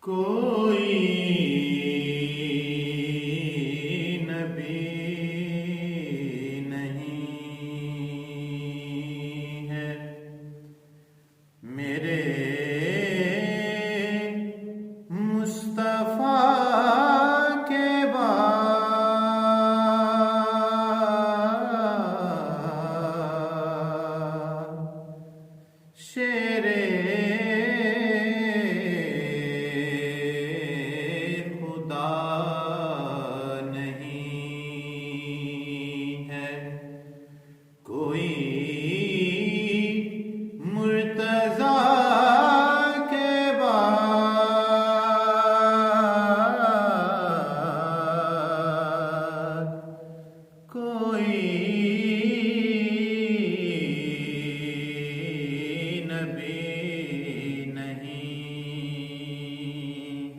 کوئی نبی نہیں ہے میرے مصطفیٰ کے بعد شیر کوئی مرتضیٰ کے بعد کوئی نبی نہیں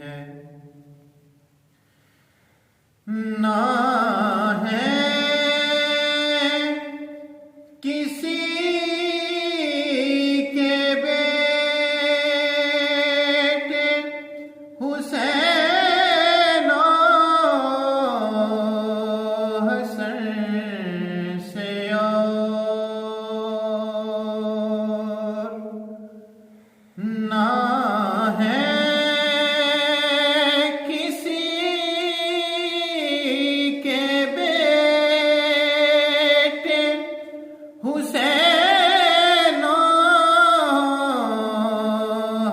ہے نہ ہے کسی کے بیٹے حسین و حسن سے اور نہ ہے کسی کے بیٹے حسین و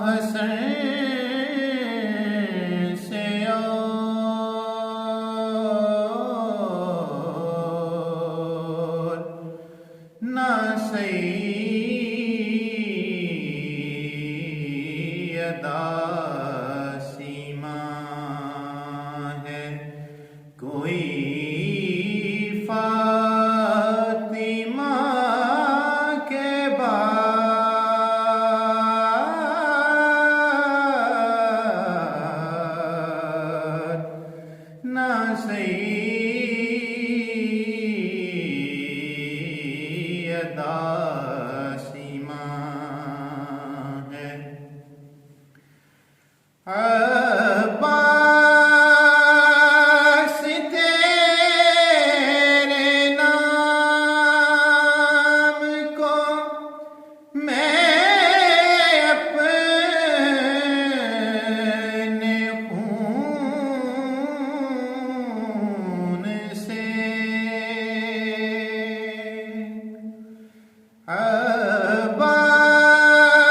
حسن سے اور نہ سیدہ سیما ہے کوئی فاطمہ کے بعد نہ سیدہ سیما ہے عباس تیرے نام کو میں اپنے خون سے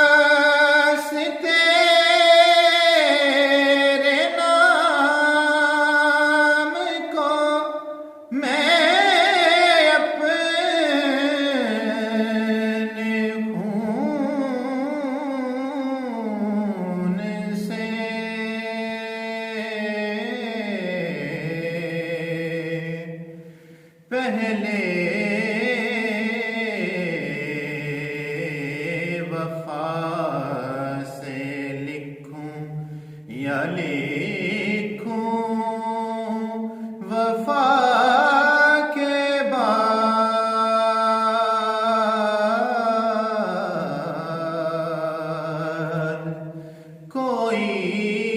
عباس تیرے نام کو میں اپنے خون سے پہلے وفا سے لکھوں یا لکھوں وفا کے بعد کوئی